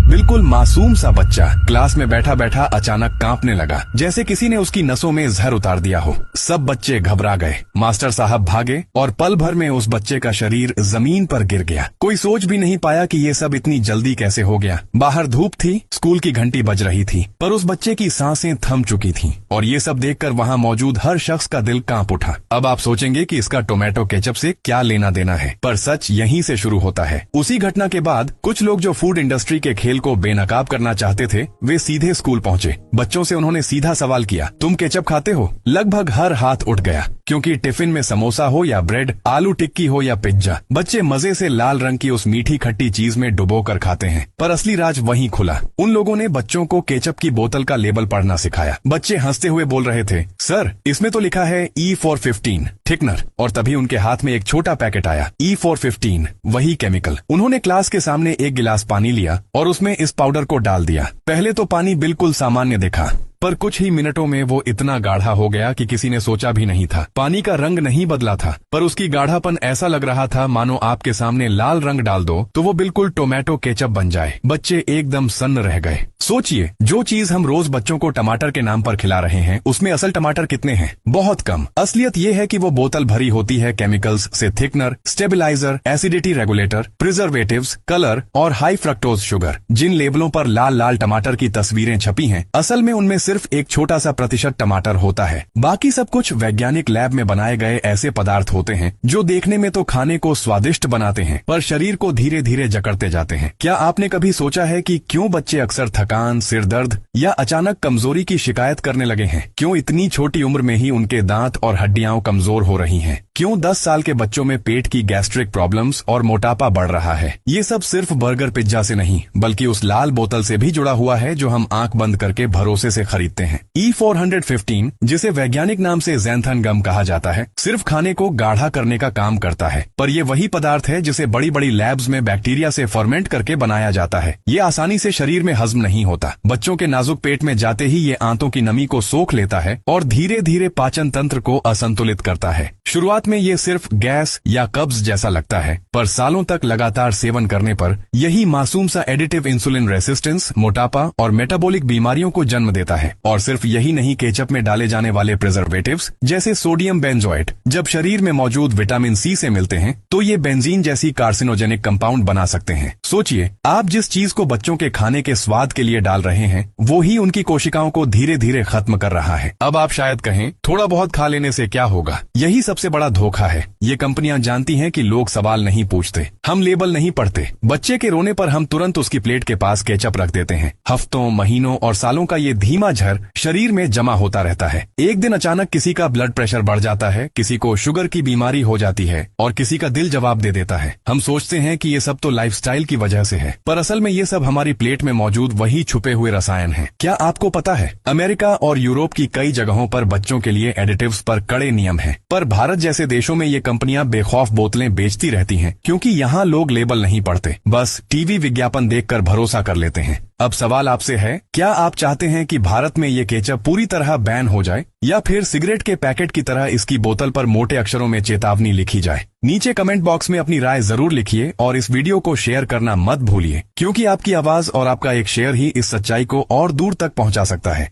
बिल्कुल मासूम सा बच्चा क्लास में बैठा बैठा अचानक कांपने लगा, जैसे किसी ने उसकी नसों में जहर उतार दिया हो। सब बच्चे घबरा गए। मास्टर साहब भागे और पल भर में उस बच्चे का शरीर जमीन पर गिर गया। कोई सोच भी नहीं पाया कि ये सब इतनी जल्दी कैसे हो गया। बाहर धूप थी, स्कूल की घंटी बज रही थी, पर उस बच्चे की सांसें थम चुकी थीं और ये सब देखकर वहाँ मौजूद हर शख्स का दिल कांप उठा। अब आप सोचेंगे कि इसका टोमेटो केचप से क्या लेना देना है, पर सच यहीं से शुरू होता है। उसी घटना के बाद कुछ लोग जो फूड इंडस्ट्री के खेल को बेनकाब करना चाहते थे, वे सीधे स्कूल पहुंचे। बच्चों से उन्होंने सीधा सवाल किया, तुम केचप खाते हो? लगभग हर हाथ उठ गया, क्योंकि टिफिन में समोसा हो या ब्रेड, आलू टिक्की हो या पिज्जा, बच्चे मजे से लाल रंग की उस मीठी खट्टी चीज में डुबो कर खाते हैं। पर असली राज वहीं खुला। उन लोगों ने बच्चों को केचप की बोतल का लेबल पढ़ना सिखाया। बच्चे हंसते हुए बोल रहे थे, सर इसमें तो लिखा है E for 15 थिकनर। और तभी उनके हाथ में एक छोटा पैकेट आया, E for 15, वही केमिकल। उन्होंने क्लास के सामने एक गिलास पानी लिया और उसमें इस पाउडर को डाल दिया। पहले तो पानी बिल्कुल सामान्य दिखा, पर कुछ ही मिनटों में वो इतना गाढ़ा हो गया कि किसी ने सोचा भी नहीं था। पानी का रंग नहीं बदला था, पर उसकी गाढ़ापन ऐसा लग रहा था मानो आपके सामने लाल रंग डाल दो तो वो बिल्कुल टोमेटो केचप बन जाए। बच्चे एकदम सन्न रह गए। सोचिए, जो चीज हम रोज बच्चों को टमाटर के नाम पर खिला रहे हैं, उसमें असल टमाटर कितने हैं? बहुत कम। असलियत ये है कि वो बोतल भरी होती है केमिकल्स से, thickener, stabiliser, acidity regulator, preservatives, colour और हाई फ्रक्टोज शुगर। जिन लेबलों पर लाल लाल टमाटर की तस्वीरें छपी हैं, असल में उनमें सिर्फ एक छोटा सा प्रतिशत टमाटर होता है। बाकी सब कुछ वैज्ञानिक लैब में बनाए गए ऐसे पदार्थ होते हैं जो देखने में तो खाने को स्वादिष्ट बनाते हैं, पर शरीर को धीरे धीरे जकड़ते जाते हैं। क्या आपने कभी सोचा है कि क्यों बच्चे अक्सर थकान, सिर दर्द या अचानक कमजोरी की शिकायत करने लगे हैं? क्यों इतनी छोटी उम्र में ही उनके दांत और हड्डियां कमजोर हो रही हैं? क्यों 10 साल के बच्चों में पेट की गैस्ट्रिक प्रॉब्लम्स और मोटापा बढ़ रहा है? ये सब सिर्फ बर्गर पिज्जा से नहीं, बल्कि उस लाल बोतल से भी जुड़ा हुआ है जो हम आंख बंद करके भरोसे से खरीदते हैं। E415, जिसे वैज्ञानिक नाम से ज़ैंथन गम कहा जाता है, सिर्फ खाने को गाढ़ा करने का काम करता है, पर यह वही पदार्थ है जिसे बड़ी बड़ी लैब्स में बैक्टीरिया से फर्मेंट करके बनाया जाता है। ये आसानी से शरीर में हजम नहीं होता। बच्चों के नाजुक पेट में जाते ही ये आंतों की नमी को सोख लेता है और धीरे धीरे पाचन तंत्र को असंतुलित करता है। शुरुआत में ये सिर्फ गैस या कब्ज जैसा लगता है, पर सालों तक लगातार सेवन करने पर यही मासूम सा एडिटिव इंसुलिन रेसिस्टेंस, मोटापा और मेटाबॉलिक बीमारियों को जन्म देता है। और सिर्फ यही नहीं, केचप में डाले जाने वाले प्रिजर्वेटिव्स जैसे सोडियम बेंजोएट जब शरीर में मौजूद विटामिन सी से मिलते हैं तो ये बेंजीन जैसी कार्सिनोजेनिक कंपाउंड बना सकते हैं। सोचिए, आप जिस चीज को बच्चों के खाने के स्वाद के लिए डाल रहे हैं, वो ही उनकी कोशिकाओं को धीरे धीरे खत्म कर रहा है। अब आप शायद कहें, थोड़ा बहुत खा लेने से क्या होगा? यही सबसे बड़ा धोखा है। ये कंपनियां जानती हैं कि लोग सवाल नहीं पूछते, हम लेबल नहीं पढ़ते। बच्चे के रोने पर हम तुरंत उसकी प्लेट के पास केचप रख देते हैं। हफ्तों, महीनों और सालों का ये धीमा जहर शरीर में जमा होता रहता है। एक दिन अचानक किसी का ब्लड प्रेशर बढ़ जाता है, किसी को शुगर की बीमारी हो जाती है और किसी का दिल जवाब दे देता है। हम सोचते हैं कि ये सब तो लाइफस्टाइल की वजह से है, पर असल में ये सब हमारी प्लेट में मौजूद वही छुपे हुए रसायन हैं। क्या आपको पता है, अमेरिका और यूरोप की कई जगहों पर बच्चों के लिए एडिटिव्स पर कड़े नियम हैं, पर भारत जैसे देशों में ये कंपनियां बेखौफ बोतलें बेचती रहती हैं, क्योंकि यहाँ लोग लेबल नहीं पढ़ते, बस टीवी विज्ञापन देखकर भरोसा कर लेते हैं। अब सवाल आपसे है, क्या आप चाहते हैं कि भारत में ये केचप पूरी तरह बैन हो जाए, या फिर सिगरेट के पैकेट की तरह इसकी बोतल पर मोटे अक्षरों में चेतावनी लिखी जाए? नीचे कमेंट बॉक्स में अपनी राय जरूर लिखिए और इस वीडियो को शेयर करना मत भूलिए, क्योंकि आपकी आवाज और आपका एक शेयर ही इस सच्चाई को और दूर तक पहुंचा सकता है।